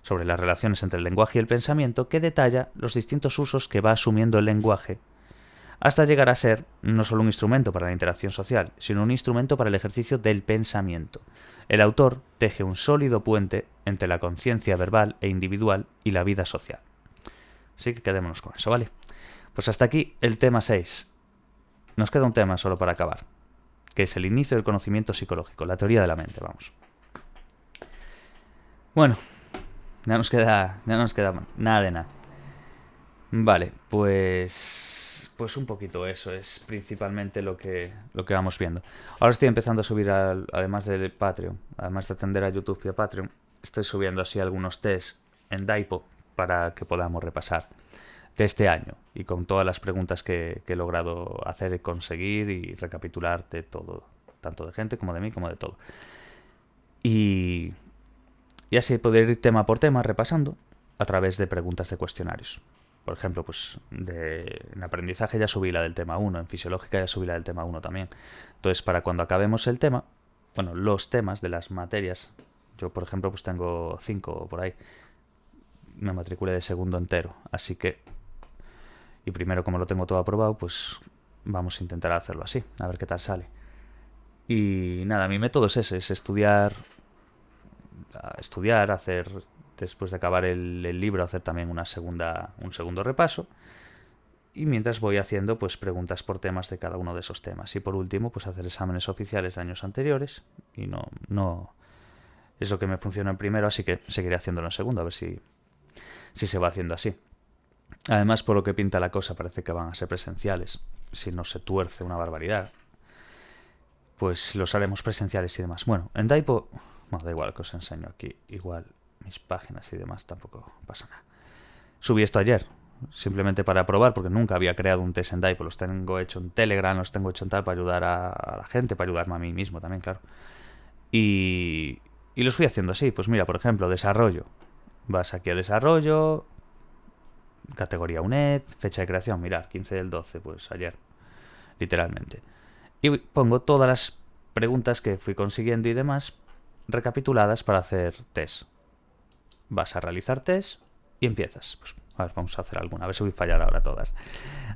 sobre las relaciones entre el lenguaje y el pensamiento, que detalla los distintos usos que va asumiendo el lenguaje hasta llegar a ser no solo un instrumento para la interacción social, sino un instrumento para el ejercicio del pensamiento. El autor teje un sólido puente entre la conciencia verbal e individual y la vida social. Así que quedémonos con eso, ¿vale? Pues hasta aquí el tema 6. Nos queda un tema solo para acabar, que es el inicio del conocimiento psicológico, la teoría de la mente, vamos. Bueno, ya nos queda nada de nada. Vale, pues un poquito eso es principalmente lo que vamos viendo. Ahora estoy empezando a subir, además del Patreon, además de atender a YouTube y a Patreon, estoy subiendo así algunos tests en Daipo para que podamos repasar de este año y con todas las preguntas que he logrado hacer y conseguir y recapitular de todo, tanto de gente como de mí, como de todo. Y así poder ir tema por tema repasando a través de preguntas de cuestionarios. Por ejemplo, pues en aprendizaje ya subí la del tema 1, en fisiológica ya subí la del tema 1 también. Entonces, para cuando acabemos el tema, bueno, los temas de las materias, yo por ejemplo pues tengo 5 por ahí, me matriculé de segundo entero, así que, y primero como lo tengo todo aprobado, pues vamos a intentar hacerlo así, a ver qué tal sale. Y nada, mi método es ese, es estudiar, hacer, después de acabar el libro, hacer también un segundo repaso. Y mientras voy haciendo pues preguntas por temas de cada uno de esos temas. Y por último, pues hacer exámenes oficiales de años anteriores. Y no es lo que me funciona en primero, así que seguiré haciéndolo en segundo, a ver si se va haciendo así. Además, por lo que pinta la cosa, parece que van a ser presenciales. Si no se tuerce una barbaridad, pues los haremos presenciales y demás. Bueno, en Daipo, bueno, da igual que os enseño aquí, igual mis páginas y demás, tampoco pasa nada. Subí esto ayer, simplemente para probar, porque nunca había creado un test en Daipo. Los tengo hecho en Telegram, los tengo hecho en tal, para ayudar a la gente, para ayudarme a mí mismo también, claro. Y los fui haciendo así. Pues mira, por ejemplo, desarrollo. Vas aquí a desarrollo, categoría UNED, fecha de creación, mirad, 15 del 12, pues ayer, literalmente. Y pongo todas las preguntas que fui consiguiendo y demás recapituladas para hacer test. Vas a realizar test y empiezas. Pues a ver, vamos a hacer alguna, a ver si voy a fallar ahora todas.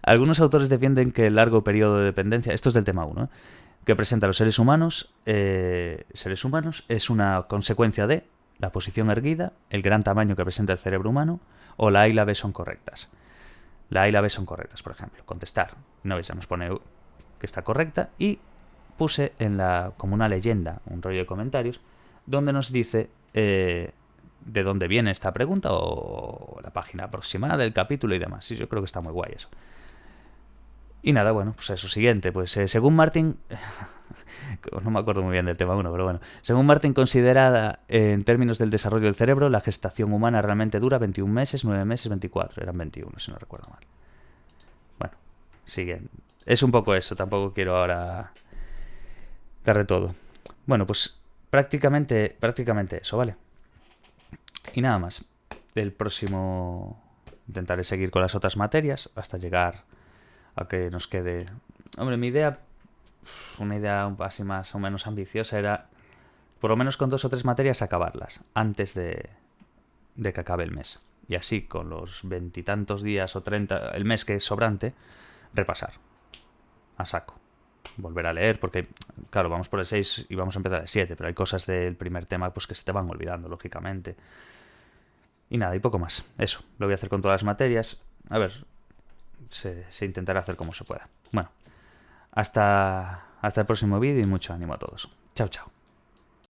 Algunos autores defienden que el largo periodo de dependencia, esto es del tema 1, que presenta a los seres humanos es una consecuencia de la posición erguida, el gran tamaño que presenta el cerebro humano, o la A y la B son correctas. La A y la B son correctas, por ejemplo. Contestar. No veis, ya nos pone que está correcta. Y puse como una leyenda, un rollo de comentarios, donde nos dice de dónde viene esta pregunta o la página aproximada del capítulo y demás. Y yo creo que está muy guay eso. Y nada, bueno, pues eso, siguiente. Pues según Martin, no me acuerdo muy bien del tema 1, pero bueno. Según Martin, considerada en términos del desarrollo del cerebro, la gestación humana realmente dura 21 meses, 9 meses, 24. Eran 21, si no recuerdo mal. Bueno, siguiente. Es un poco eso, tampoco quiero ahora darle todo. Bueno, pues prácticamente eso, ¿vale? Y nada más. El próximo intentaré seguir con las otras materias hasta llegar a que nos quede Hombre, mi idea, una idea así más o menos ambiciosa era, por lo menos con 2 o 3 materias, acabarlas antes de que acabe el mes. Y así, con los 20 y tantos días o 30, el mes que es sobrante, repasar a saco. Volver a leer, porque, claro, vamos por el 6 y vamos a empezar el 7, pero hay cosas del primer tema pues que se te van olvidando, lógicamente. Y nada, y poco más. Eso, lo voy a hacer con todas las materias. A ver, se intentará hacer como se pueda. Bueno, hasta el próximo vídeo y mucho ánimo a todos. Chao, chao.